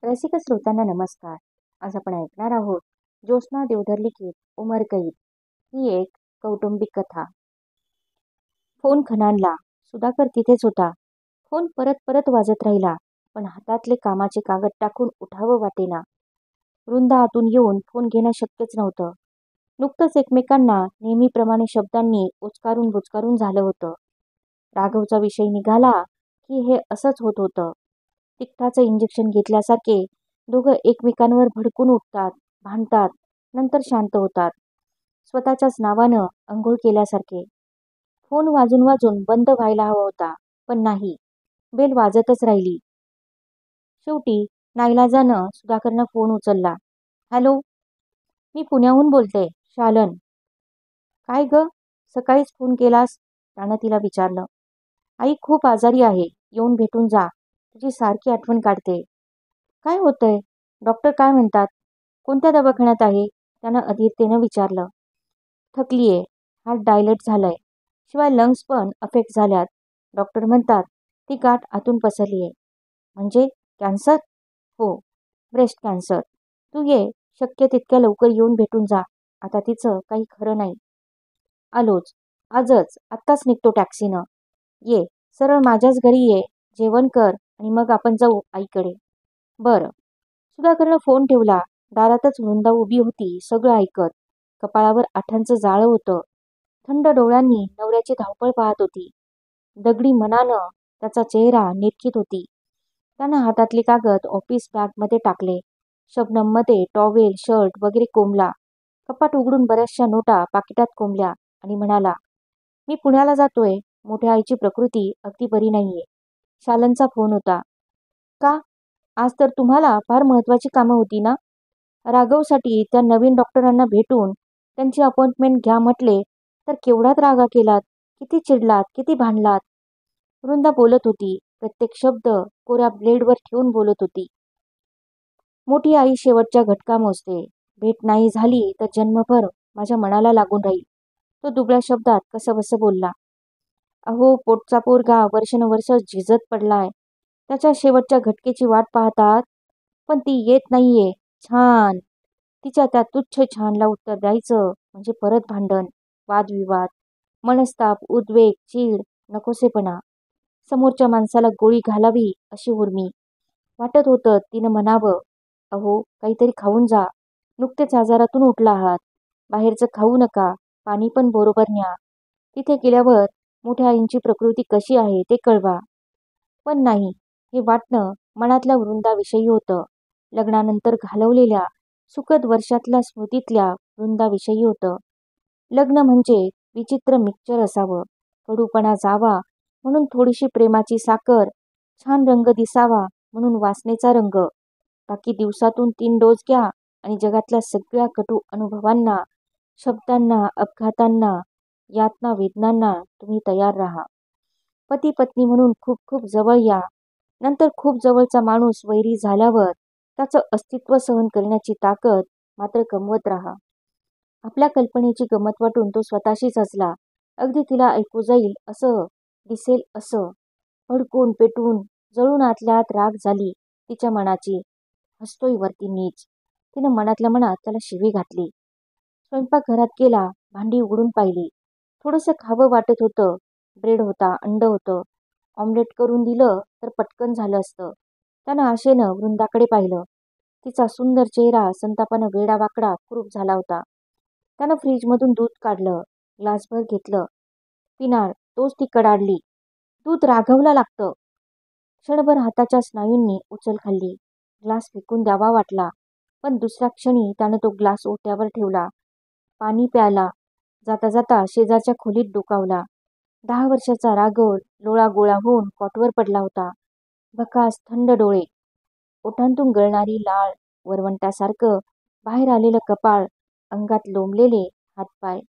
रसिक श्रोत्यांना नमस्कार. आज आपण ऐकणार आहोत ज्योत्स्ना देवधर लिखित उमर कैद ही एक कौटुंबिक कथा. फोन खणाणला. सुधाकर तिथेच होता. फोन परत परत वाजत राहिला, पण हातातले कामाचे कागद टाकून उठावं वाटेना. वृंदा आतून येऊन फोन घेणं शक्यच नव्हतं. नुकतंच एकमेकांना नेहमीप्रमाणे शब्दांनी उचकारून बुचकारून झालं होतं. राघवचा विषय निघाला की हे असंच होत होतं. तिखटाचं इंजेक्शन घेतल्यासारखे दोघं एकमेकांवर भडकून उठतात, भांडतात, नंतर शांत होतात. स्वतःच्याच नावानं अंघोळ केल्यासारखे. फोन वाजून वाजून बंद व्हायला हवा होता, पण नाही. बेल वाजतच राहिली. शेवटी नाईलाजानं सुधाकरनं फोन उचलला. हॅलो, मी पुण्याहून बोलते, शालन. काय ग, सकाळीच फोन केलास? त्यानं तिला विचारलं. आई खूप आजारी आहे, येऊन भेटून जा. तुझी सारखी आठवण काढते. काय होतंय? डॉक्टर काय म्हणतात? कोणत्या दवाखान्यात आहे? त्यानं अधीरतेनं विचारलं. थकलीये, हार्ट डायलेट झालंय, शिवाय लंग्स पण अफेक्ट झाल्यात. डॉक्टर म्हणतात ती गाठ आतून पसरलीये. म्हणजे कॅन्सर? हो, ब्रेस्ट कॅन्सर. तू ये, शक्य तितक्या लवकर येऊन भेटून जा. आता तिचं काही खरं नाही. आलोच, आजच, आत्ताच निघतो टॅक्सीनं. ये, सरळ माझ्याच घरी ये, जेवण कर आणि मग आपण जाऊ आईकडे. बरं. सुधाकरनं फोन ठेवला. दारातच वृंदा उभी होती, सगळं ऐकत. कपाळावर आठांचं जाळं होतं. थंड डोळ्यांनी नवऱ्याची धावपळ पाहत होती. दगडी मनानं त्याचा चेहरा निरखित होती. त्यानं हातातले कागद ऑफिस बॅगमध्ये टाकले. शबनममध्ये टॉवेल, शर्ट वगैरे कोंबला. कपाट उघडून बऱ्याचशा नोटा पाकिटात कोंबल्या आणि म्हणाला, मी पुण्याला जातोय. मोठ्या आईची प्रकृती अगदी बरी नाहीये. शालनचा फोन होता. का? आज तर तुम्हाला फार महत्वाची कामं होती ना? राघवसाठी त्या नवीन डॉक्टरांना भेटून त्यांची अपॉइंटमेंट घ्या म्हटले तर केवढाच रागा केलात, किती चिडलात, किती भांडलात. वृंदा बोलत होती. प्रत्येक शब्द कोऱ्या ब्लेडवर ठेवून बोलत होती. मोठी आई शेवटच्या घटका मोजते. भेट नाही झाली तर जन्मभर माझ्या मनाला लागून राहील. तो दुबळ्या शब्दात कसंबसं बोलला. अहो, पोटचा पोरगा वर्षानुवर्ष झिजत पडलाय. त्याच्या शेवटच्या घटकेची वाट पाहतात, पण ती येत नाहीये. छान. तिच्या त्या तुच्छ छानला उत्तर द्यायचं म्हणजे परत भांडण, वादविवाद, मनस्ताप, उद्वेग, चीड, नकोसेपणा. समोरच्या माणसाला गोळी घालावी अशी उर्मी. वाटत होतं तिनं म्हणावं, अहो, काहीतरी खाऊन जा. नुकतेच आजारातून उठला आहात. बाहेरचं खाऊ नका. पाणी पण बरोबर न्या. तिथे गेल्यावर मोठ्या आईंची प्रकृती कशी आहे ते कळवा. पण नाही, हे वाटणं मनातल्या वृंदाविषयी होतं. लग्नानंतर घालवलेल्या सुखद वर्षातल्या स्मृतीतल्या वृंदाविषयी होतं. लग्न म्हणजे विचित्र मिक्सचर असावं. कडूपणा जावा म्हणून थोडीशी प्रेमाची साखर, छान रंग दिसावा म्हणून वासनेचा रंग. बाकी दिवसातून 3 डोस घ्या आणि जगातल्या सगळ्या कटू अनुभवांना, शब्दांना, अपघातांना, यातना, वेदनांना तुम्ही तयार राहा. पती पत्नी म्हणून खूप खूप जवळ या. नंतर खूप जवळचा माणूस वैरी झाल्यावर त्याचं अस्तित्व सहन करण्याची ताकद मात्र गमवत राहा. आपल्या कल्पनेची गंमत वाटून तो स्वतःशीच हसला. अगदी तिला ऐकू जाईल असं, दिसेल असं. भडकून पेटून जळून आतल्या आत राग झाली तिच्या मनाची. हसतोय वरती नीच. तिनं मनातल्या मनात त्याला शिवी घातली. स्वयंपाकघरात गेला. भांडी उघडून पाहिली. थोडंसं खावं वाटत होतं. ब्रेड होता, अंड होतं. ऑमलेट करून दिलं तर पटकन झालं असतं. त्यानं आशेनं वृंदाकडे पाहिलं. तिचा सुंदर चेहरा संतापानं वेडावाकडा कुरूप झाला होता. त्यानं फ्रीजमधून दूध काढलं. ग्लासभर घेतलं. पिनाळ, तोच ती कडाडली. दूध राघवला लागतं. क्षणभर हाताच्या स्नायूंनी उचल खाल्ली. ग्लास फेकून द्यावा वाटला, पण दुसऱ्या क्षणी त्यानं तो ग्लास ओट्यावर ठेवला. पाणी प्यायला. जाता जाता शेजारच्या खोलीत डोकावला. 10 वर्षाचा राघव लोळागोळा होऊन कॉटवर पडला होता. भकास थंड डोळे, ओठांतून गळणारी लाळ, वरवंटासारखं बाहेर आलेलं कपाळ, अंगात लोंबलेले हातपाय.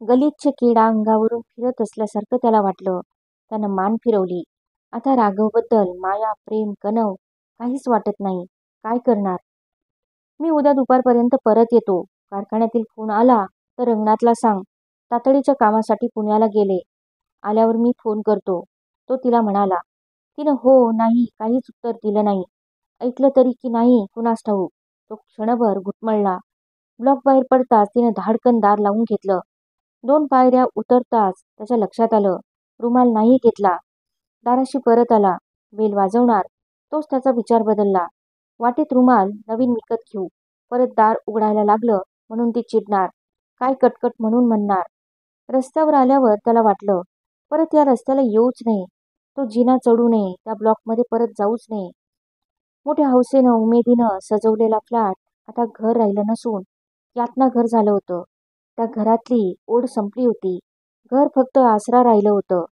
गलिच्छ किडा अंगावरून फिरत असल्यासारखं त्याला वाटलं. त्यानं मान फिरवली. आता राघवबद्दल माया, प्रेम, कणव काहीच वाटत नाही. काय करणार? मी उद्या दुपारपर्यंत परत येतो. कारखान्यातील फोन आला तर रंगनाथला सांग. तातडीच्या कामासाठी पुण्याला गेले. आल्यावर मी फोन करतो, तो तिला म्हणाला. तिनं हो, नाही काहीच उत्तर दिलं नाही. ऐकलं तरी की नाही कुणास ठाऊक. तो क्षणभर घुटमळला. ब्लॉक बाहेर पडताच तिने धाडकन दार लावून घेतलं. 2 पायऱ्या उतरताच त्याच्या लक्षात आलं, रुमाल नाही घेतला. दाराशी परत आला. बेल वाजवणार तोच त्याचा विचार बदलला. वाटेत रुमाल नवीन विकत घेऊ. परत दार उघडायला लागलं म्हणून ती चिडणार. काय कटकट म्हणून म्हणणार. रस्त्यावर आल्यावर त्याला वाटलं, परत या रस्त्याला येऊच नये. तो जिना चढू नये. त्या ब्लॉकमध्ये परत जाऊच नये. मोठ्या हौसेनं उमेदीनं सजवलेला फ्लॅट आता घर राहिलं नसून यातना घर झालं होतं. त्या घरातली ओढ संपली होती. घर फक्त आसरा राहिलं होतं.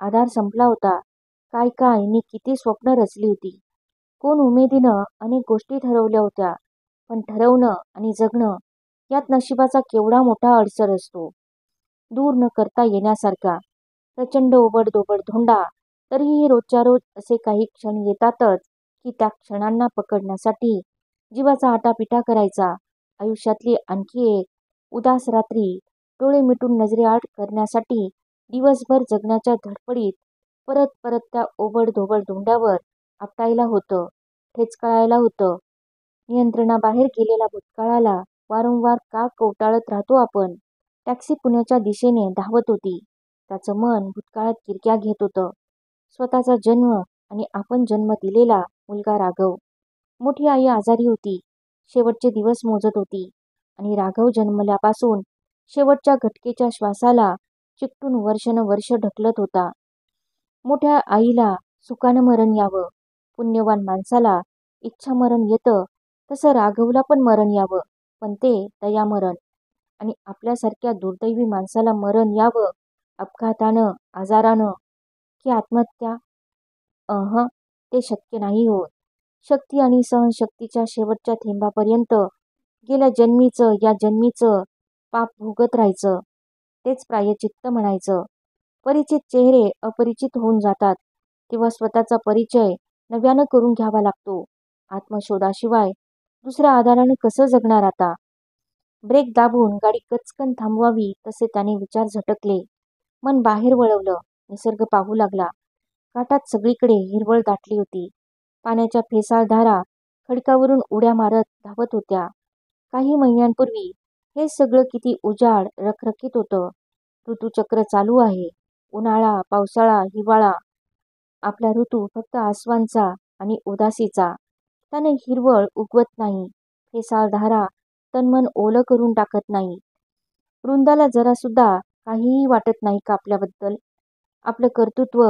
आधार संपला होता. काय काय नी किती स्वप्न रचली होती. कोण उमेदीनं अनेक गोष्टी ठरवल्या होत्या. पण ठरवणं आणि जगणं यात नशिबाचा केवढा मोठा अडसर असतो. दूर न करता येण्यासारखा. प्रचंड ओबडधोबड धोंडा. तरीही रोजच्या रोज असे काही क्षण येतातच की त्या क्षणांना पकडण्यासाठी जीवाचा आटापिटा करायचा. आयुष्यातली आणखी एक उदास रात्री डोळे मिटून नजरेआड करण्यासाठी दिवसभर जगण्याच्या धडपडीत परत परत त्या ओबडधोबड धोंड्यावर आपटायला होतं. ठेचकाळायला होतं. नियंत्रणाबाहेर गेलेल्या भूतकाळाला वारंवार का कवटाळत राहतो आपण. टॅक्सी पुण्याच्या दिशेने धावत होती. त्याचं मन भूतकाळात किरक्या घेत होतं. स्वतःचा जन्म आणि आपण जन्म दिलेला मुलगा राघव. मोठी आई आजारी होती. शेवटचे दिवस मोजत होती. आणि राघव जन्मल्यापासून शेवटच्या घटकेच्या श्वासाला चिकटून वर्षानुवर्ष ढकलत होता. मोठ्या आईला सुखानं मरण यावं. पुण्यवान माणसाला इच्छामरण येतं तसं राघवला पण मरण यावं. पण ते दयामरण. आणि आपल्यासारख्या दुर्दैवी माणसाला मरण यावं अपघातानं, आजारानं की आत्महत्या? ते शक्य नाही होत. शक्ती आणि सहनशक्तीच्या शेवटच्या थेंबापर्यंत गेल्या जन्मीचं या जन्मीचं पाप भोगत राहायचं. तेच प्रायश्चित्त म्हणायचं. परिचित चेहरे अपरिचित होऊन जातात तेव्हा स्वतःचा परिचय नव्यानं करून घ्यावा लागतो. आत्मशोधाशिवाय दुसऱ्या आधारानं कसं जगणार आता? ब्रेक दाबून गाडी कचकन थांबवावी तसे त्याने विचार झटकले. मन बाहेर वळवलं. निसर्ग पाहू लागला. घाटात सगळीकडे हिरवळ दाटली होती. पाण्याच्या फेसाळ धारा खडकावरून उड्या मारत धावत होत्या. काही महिन्यांपूर्वी हे सगळं किती उजाड रखरखीत होतं. ऋतुचक्र चालू आहे. उन्हाळा, पावसाळा, हिवाळा. आपला ऋतू फक्त आसवांचा आणि उदासीचा. त्याने हिरवळ उगवत नाही. फेसाळ धारा तनमन ओलं करून टाकत नाही. वृंदाला जरा सुद्धा काहीही वाटत नाही का आपल्याबद्दल? आपलं कर्तृत्व,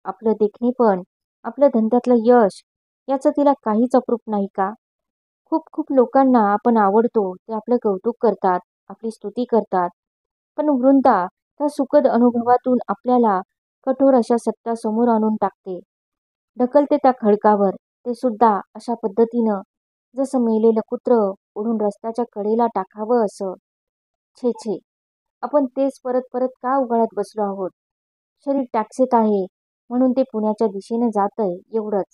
आपलं देखणेपण, आपलं धंद्यातलं यश याचं तिला काहीच अप्रूप नाही का? खूप खूप लोकांना आपण आवडतो ते आपलं कौतुक करतात, आपली स्तुती करतात. पण वृंदा त्या सुखद अनुभवातून आपल्याला कठोर अशा सत्यासमोर आणून टाकते. ढकलते त्या खडकावर. ते सुद्धा अशा पद्धतीनं जसं मेलेलं कुत्र ओढून रस्त्याच्या कडेला टाकावं असं. छे छे, आपण तेच परत परत का उगाळत बसलो आहोत? शरीर टॅक्सीत आहे म्हणून ते पुण्याच्या दिशेने जातंय एवढंच.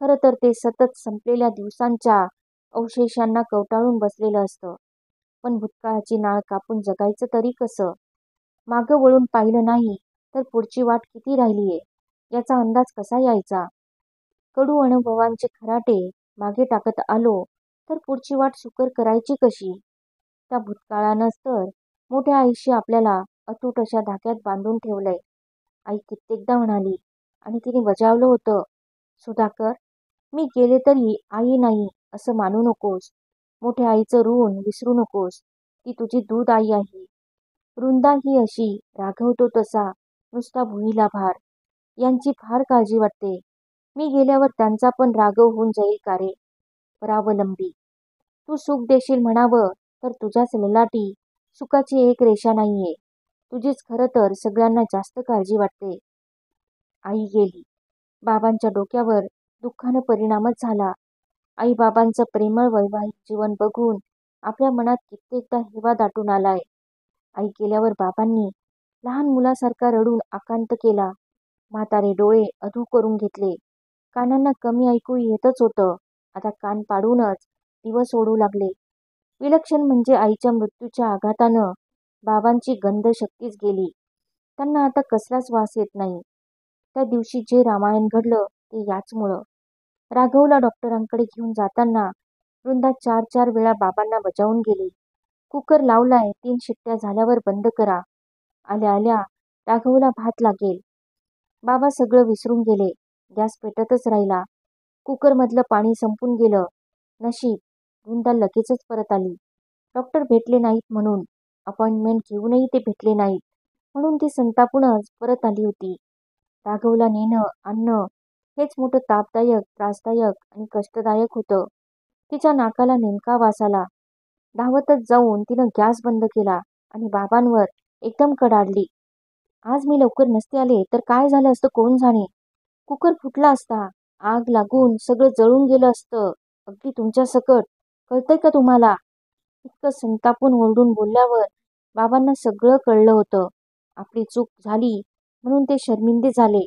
खरं तर ते सतत संपलेल्या दिवसांच्या अवशेषांना कवटाळून बसलेलं असतं. पण भूतकाळाची नाळ कापून जगायचं तरी कसं? मागं वळून पाहिलं नाही तर पुढची वाट किती राहिलीये याचा अंदाज कसा यायचा? कडू अनुभवांचे खराटे मागे टाकत आलो तर पुढची वाट सुकर करायची कशी? त्या भूतकाळानंच तर मोठ्या आईशी आपल्याला अतूट अशा धाक्यात बांधून ठेवलंय. आई कित्येकदा म्हणाली आणि तिने बजावलं होतं, सुधाकर, मी गेले तरी आई नाही असं मानू नकोस. मोठ्या आईचं ऋण विसरू नकोस. ती तुझी दूध आई आहे. वृंदा ही अशी, राघव तो तसा, नुसता भुईला भार. यांची फार काळजी वाटते. मी गेल्यावर त्यांचा पण राघव होऊन जाईल का रे? परावलंबी. तू सुख देशील म्हणावं तर तुझ्याच ललाटी सुखाची एक रेषा नाहीये. तुझीच खरं तर सगळ्यांना जास्त काळजी वाटते. आई गेली. बाबांच्या डोक्यावर दुःखानं परिणामच झाला. आई बाबांचं प्रेमळ वैवाहिक जीवन बघून आपल्या मनात कित्येकदा हिवा दाटून आलाय. आई गेल्यावर बाबांनी लहान मुलासारखा रडून आकांत केला. म्हातारे डोळे अधू करून घेतले. कानांना कमी ऐकू येतच होतं. आता कान पाडूनच दिवस ओढू लागले. विलक्षण म्हणजे आईच्या मृत्यूच्या आघातानं बाबांची गंध शक्तीच गेली. त्यांना आता कसलाच वास येत नाही. त्या दिवशी जे रामायण घडलं ते याचमुळं. राघवला डॉक्टरांकडे घेऊन जाताना वृंदा 4-4 वेळा बाबांना बजावून गेली. कुकर लावलाय, 3 शिट्ट्या झाल्यावर बंद करा. आल्या आल्या राघवला भात लागेल. बाबा सगळं विसरून गेले. गॅस पेटतच राहिला. कुकरमधलं पाणी संपून गेलं. नशीब वृंदा लगेचच परत आली. डॉक्टर भेटले नाहीत म्हणून, अपॉइंटमेंट घेऊनही ते भेटले नाहीत म्हणून ती संतापूनच परत आली होती. राघवला नेणं आणणं हेच मोठं तापदायक, त्रासदायक आणि कष्टदायक होतं. तिच्या नाकाला नेमका वास आला. धावतच जाऊन तिनं गॅस बंद केला आणि बाबांवर एकदम कडाडली. आज मी लवकर नसते आले तर काय झालं असतं कोण जाणे. कुकर फुटला असता, आग लागून सगळं जळून गेलं असतं, अगदी तुमच्या सकट. कळतंय का तुम्हाला? इतकं संतापून ओरडून बोलल्यावर बाबांना सगळं कळलं होतं. आपली चूक झाली म्हणून ते शर्मिंदे झाले.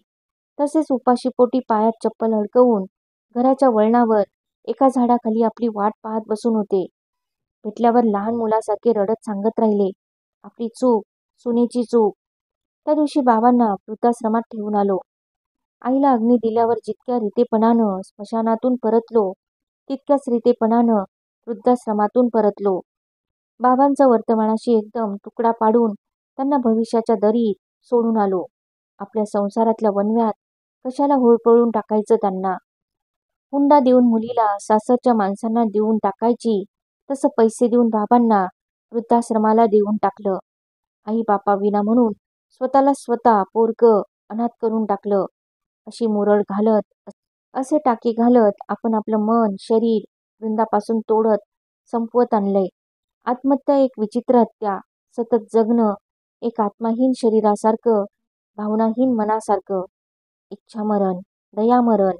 तसेच उपाशीपोटी पायात चप्पल अडकवून घराच्या वळणावर एका झाडाखाली आपली वाट पाहत बसून होते. भेटल्यावर लहान मुलासारखे रडत सांगत राहिले, आपली चूक, सुनेची चूक. त्या दिवशी बाबांना वृद्धाश्रमात ठेवून आलो. आईला अग्नी दिल्यावर जितक्या रीतेपणानं स्मशानातून परतलो, तितक्याच रीतेपणानं वृद्धाश्रमातून परतलो. बाबांचा वर्तमानाशी एकदम तुकडा पाडून त्यांना भविष्याच्या दरीत सोडून आलो. आपल्या संसारातल्या वणव्यात कशाला होरपळून टाकायचं त्यांना. हुंडा देऊन मुलीला सासरच्या माणसांना देऊन टाकायची, तसं पैसे देऊन बाबांना वृद्धाश्रमाला देऊन टाकलं. आई बापाविना म्हणून स्वतःला स्वतः पोरगं अनाथ करून टाकलं. अशी मुरड घालत, असे टाके घालत आपण आपलं मन, शरीर वृंदापासून तोडत संपवत आणलंय. आत्महत्या एक विचित्र हत्या. सतत जगणं एक आत्माहीन शरीरासारखं, भावनाहीन मनासारखं. इच्छामरण, दयामरण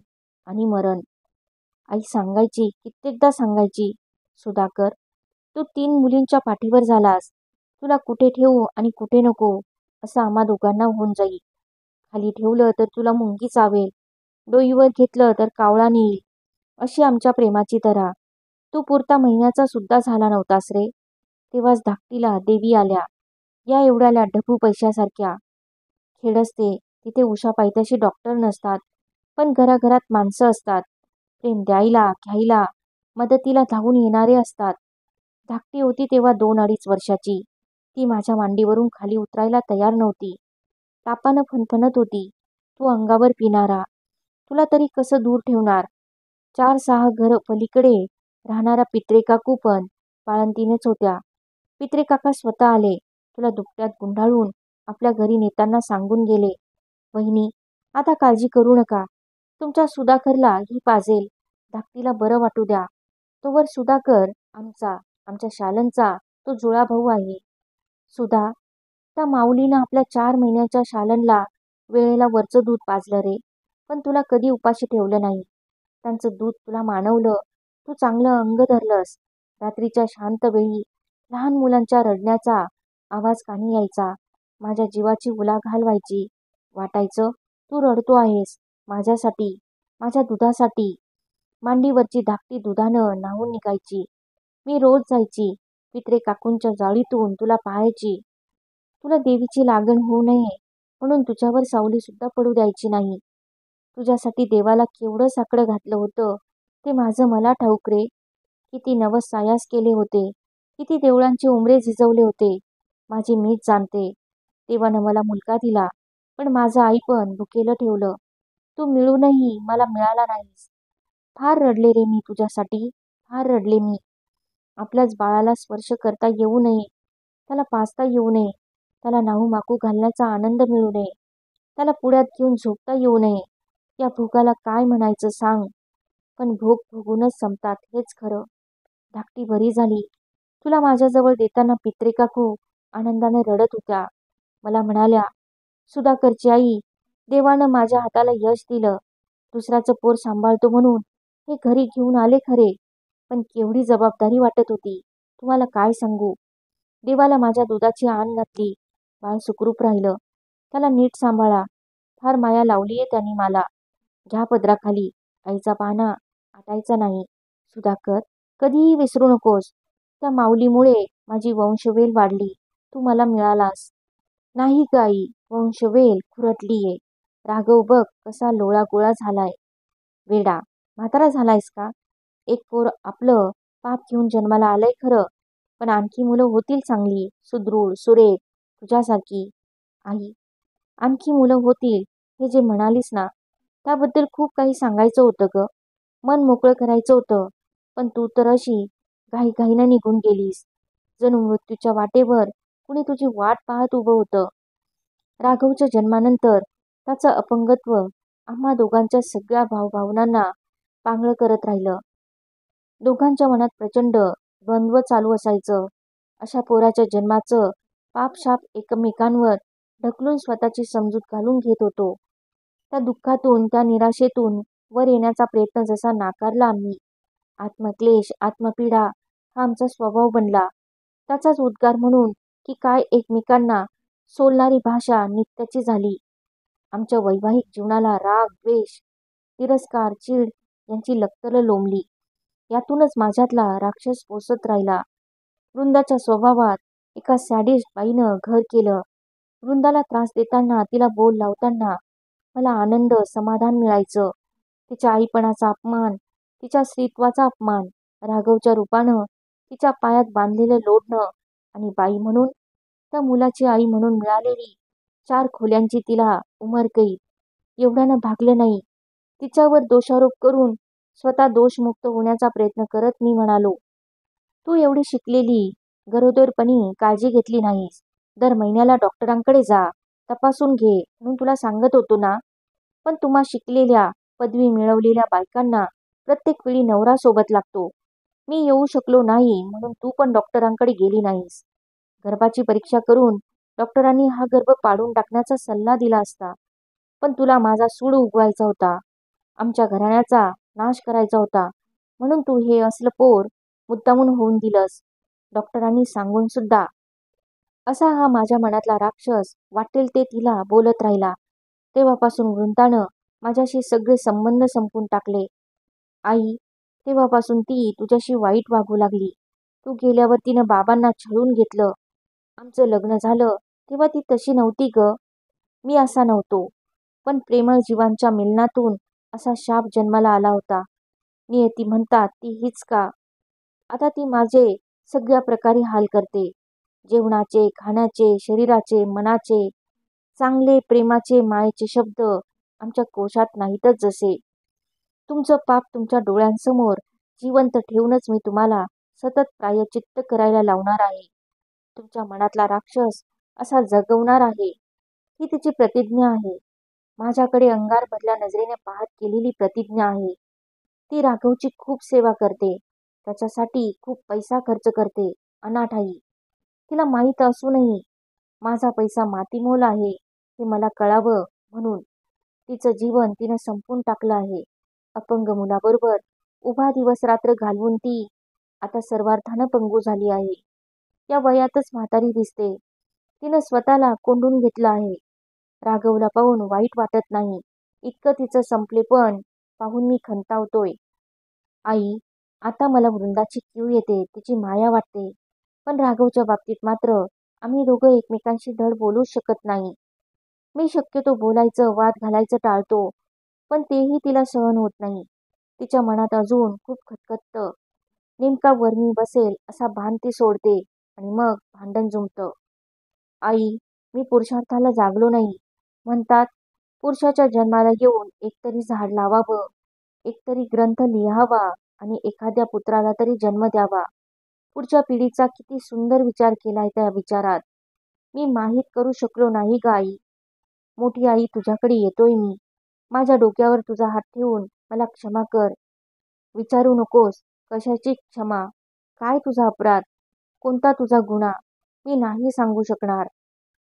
आणि मरण. आई सांगायची, कित्येकदा सांगायची, सुधाकर, तू 3 मुलींच्या पाठीवर झालास. तुला कुठे ठेवू आणि कुठे नको असं आम्हा दोघांना होऊन जाईल. खाली ठेवलं तर तुला मुंगी चावेल, डोईवर घेतलं तर कावळा नेईल, अशी आमच्या प्रेमाची तऱ्हा. तू पुरता महिन्याचा सुद्धा झाला नव्हतास रे, तेव्हाच धाकटीला देवी आल्या, या एवढ्याल्या ढबू पैशासारख्या. खेड असते, तिथे उषा पायथ्याशी डॉक्टर नसतात, पण घराघरात माणसं असतात. प्रेम द्यायला, घ्यायला, मदतीला धावून येणारे असतात. धाकटी होती तेव्हा 2-2.5 वर्षाची. ती माझ्या मांडीवरून खाली उतरायला तयार नव्हती. तापानं फणफणत होती. तू अंगावर पिणारा. तुला तरी कसं दूर ठेवणार. 4-6 घर पलीकडे राहणारा पित्रे काकू पण बाळंतीणच होत्या. पित्रे काका स्वतः आले. तुला दुपट्यात गुंडाळून आपल्या घरी नेताना सांगून गेले, वहिनी, आता काळजी करू नका. तुमच्या सुधाकरला ही पाजेल. धाकटीला बरं वाटू द्या. तोवर सुधाकर आमच्या शालनचा तो जुळा भाऊ आहे. सुधा, त्या माऊलीनं आपल्या 4 महिन्याच्या शालनला वेळेला वरचं दूध पाजलं रे, पण तुला कधी उपाशी ठेवलं नाही. त्यांचं दूध तुला मानवलं. तू चांगलं अंग धरलंस. रात्रीच्या शांत वेळी लहान मुलांच्या रडण्याचा आवाज कानी यायचा. माझ्या जीवाची उलाढाल व्हायची. वाटायचं तू रडतो आहेस माझ्यासाठी, माझ्या दुधासाठी. मांडीवरची धाकटी दुधानं न्हाऊन निघायची. मी रोज जायची. पित्रे काकूंच्या जाळीतून तुला पाहायची. तुला देवीची लागण होऊ नये म्हणून तुझ्यावर सावली सुद्धा पडू द्यायची नाही. तुझ्यासाठी देवाला केवढं साकडं घातलं होतं ते माझं मला ठाऊक रे. किती नवस सायास केले होते, किती देवळांचे उंबरे झिजवले होते, माझी मीच जाणते. देवानं मला मुलगा दिला, पण माझं आई पण भुकेलं ठेवलं. तू मिळूनही मला मिळाला नाहीस. फार रडले रे मी तुझ्यासाठी, फार रडले मी. आपल्याच बाळाला स्पर्श करता येऊ नये, त्याला पाजता येऊ नये, त्याला नाहू माकू घालण्याचा आनंद मिळू नये, त्याला पुढ्यात घेऊन झोपता येऊ नये. या भोगाला काय म्हणायचं सांग. पण भोग भोगूनच संपतात हेच खरं. धाकटी बरी झाली. तुला माझ्याजवळ देताना पित्रे काकू आनंदाने रडत होत्या. मला म्हणाल्या, सुधाकरची आई, देवानं माझ्या हाताला यश दिलं. दुसऱ्याचं पोर सांभाळतो म्हणून हे घरी घेऊन आले खरे, पण केवढी जबाबदारी वाटत होती तुम्हाला काय सांगू. देवाला माझ्या दुधाची आण घातली. बाळ सुखरूप राहिलं. त्याला नीट सांभाळा. फार माया लावलीये त्यांनी मला. घ्या पदराखाली. आईचा पाना आटायचा नाही. सुधाकर, कधीही विसरू नकोस. त्या माऊलीमुळे माझी वंशवेल वाढली. तू मला मिळालास. नाही ग आई, वंशवेल खुरटलीये. राघव बघ कसा लोळागोळा झालाय. वेडा, म्हातारा झालायस का? एक पोर आपलं पाप घेऊन जन्माला आलंय खरं, पण आणखी मुलं होतील चांगली, सुदृढ, सुरेख, तुझ्यासारखी. आई, आणखी मुलं होतील हे जे म्हणालीस ना, त्याबद्दल खूप काही सांगायचं होतं ग. मन मोकळं करायचं होतं, पण तू तर अशी घाईघाईनं निघून गेलीस. जणू मृत्यूच्या वाटेवर कुणी तुझी वाट पाहत उभं होतं. राघवच्या जन्मानंतर त्याचं अपंगत्व आम्हा दोघांच्या सगळ्या भावभावनांना पांगळं करत राहिलं. दोघांच्या मनात प्रचंड द्वंद्व चालू असायचं. अशा पोराच्या जन्माचं पापशाप एकमेकांवर ढकलून स्वतःची समजूत घालून घेत होतो. त्या दुःखातून, त्या निराशेतून वर येण्याचा प्रयत्न जसा नाकारला आम्ही. आत्मक्लेश, आत्मपीडा हा आमचा स्वभाव बनला. त्याचाच उद्गार म्हणून की काय एकमेकांना सोलणारी भाषा नित्याची झाली. आमच्या वैवाहिक जीवनाला राग, द्वेष, तिरस्कार, चीड यांची लक्तरं लोंबली. यातूनच माझ्यातला राक्षस पोसत राहिला. वृंदाच्या स्वभावात एका सॅडिस्ट बाईनं घर केलं. वृंदाला त्रास देताना, तिला बोल लावताना मला आनंद, समाधान मिळायचं. तिच्या आईपणाचा अपमान, तिच्या स्त्रीत्वाचा अपमान, राघवच्या रूपानं तिच्या पायात बांधलेलं लोढणं आणि बाई म्हणून, त्या मुलाची आई म्हणून मिळालेली 4 खोल्यांची तिला उमरकैद एवढ्यानं भागलं नाही. तिच्यावर दोषारोप करून स्वतः दोषमुक्त होण्याचा प्रयत्न करत मी म्हणालो, तू एवढी शिकलेली, गरोदरपणी काळजी घेतली नाहीस. दर महिन्याला डॉक्टरांकडे जा, तपासून घे म्हणून तुला सांगत होतो ना. पण तुम्हा शिकलेल्या, पदवी मिळवलेल्या बायकांना प्रत्येक वेळी नवरा सोबत लागतो. मी येऊ शकलो नाही म्हणून तू पण डॉक्टरांकडे गेली नाहीस. गर्भाची परीक्षा करून डॉक्टरांनी हा गर्भ पाडून टाकण्याचा सल्ला दिला असता. पण तुला माझा सूड उगवायचा होता. आमच्या घराण्याचा नाश करायचा होता. म्हणून तू हे असलं पोर मुद्दामून होऊन दिलंस. डॉक्टरांनी सांगून सुद्धा. असा हा माझ्या मनातला राक्षस वाटेल ते तिला बोलत राहिला. तेव्हापासून वृंदानं माझ्याशी सगळे संबंध संपून टाकले. आई, तेव्हापासून ती तुझ्याशी वाईट वागू लागली. तू गेल्यावर तिनं बाबांना छळून घेतलं. आमचं लग्न झालं तेव्हा ती तशी नव्हती ग. मी असा नव्हतो. पण प्रेमळ जीवांच्या मिलनातून असा शाप जन्माला आला होता. नियती म्हणतात ती हीच का? आता ती माझे सगळ्या प्रकारे हाल करते. जेवणाचे, खाण्याचे, शरीराचे, मनाचे, चांगले, प्रेमाचे, मायेचे शब्द आमच्या कोशात नाहीतच जसे. तुमचं पाप तुमच्या डोळ्यांसमोर जिवंत ठेवूनच मी तुम्हाला सतत प्रायश्चित्त करायला लावणार आहे. तुमच्या मनातला राक्षस असा जगवणार आहे. ही तिची प्रतिज्ञा आहे. माझ्याकडे अंगार भरल्या नजरेने पाहत केलेली प्रतिज्ञा आहे. ती राघवची खूप सेवा करते. त्याच्यासाठी खूप पैसा खर्च करते. अनाथ आई. तिला माहीत असूनही माझा पैसा मातीमोल आहे हे मला कळावं म्हणून तिचं जीवन तिनं संपून टाकलं आहे. अपंग मुलाबरोबर उभा दिवस रात्र घालवून ती आता सर्वार्थानं पंगू झाली आहे. या वयातच म्हातारी दिसते. तिनं स्वतःला कोंडून घेतलं आहे. राघवला पाहून वाईट वाटत नाही. इतकं तिचं संपलेपण पाहून मी खंतावतोय. आई, आता मला वृंदाची कीव येते, तिची माया वाटते. पण राघवच्या बाबतीत मात्र आम्ही दोघं एकमेकांशी धड बोलूच शकत नाही. मी शक्यतो बोलायचं, वाद घालायचं टाळतो. पण तेही तिला सहन होत नाही. तिच्या मनात अजून खूप खटखटतं. नेमका वर्मी बसेल असा भान ती सोडते आणि मग भांडण जुंपतं. आई, मी पुरुषार्थाला जागलो नाही. म्हणतात पुरुषाच्या जन्माला येऊन एकतरी झाड लावावं, एकतरी ग्रंथ लिहावा आणि एखाद्या पुत्राला तरी जन्म द्यावा. पुढच्या पिढीचा किती सुंदर विचार केलाय त्या विचारात. मी माहीत करू शकलो नाही ग आई. मोठी आई, तुझ्याकडे येतोय मी. माझ्या डोक्यावर तुझा हात ठेवून मला क्षमा कर. विचारू नकोस कशाची क्षमा. काय तुझा अपराध, कोणता तुझा गुन्हा, मी नाही सांगू शकणार.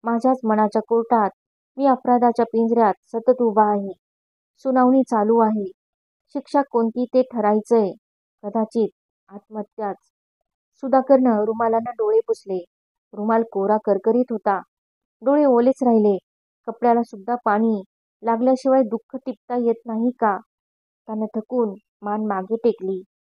माझ्याच मनाच्या कोर्टात मी अपराधाच्या पिंजऱ्यात सतत उभा आहे. सुनावणी चालू आहे. शिक्षा कोणती ते ठरायचंय. कदाचित आत्महत्याच. सुधाकरनं रुमालानं डोळे पुसले. रुमाल कोरा करकरीत होता. डोळे ओलेच राहिले. कपड्याला सुद्धा पाणी लागल्याशिवाय दुःख टिपता येत नाही का? त्यानं थकून मान मागे टेकली.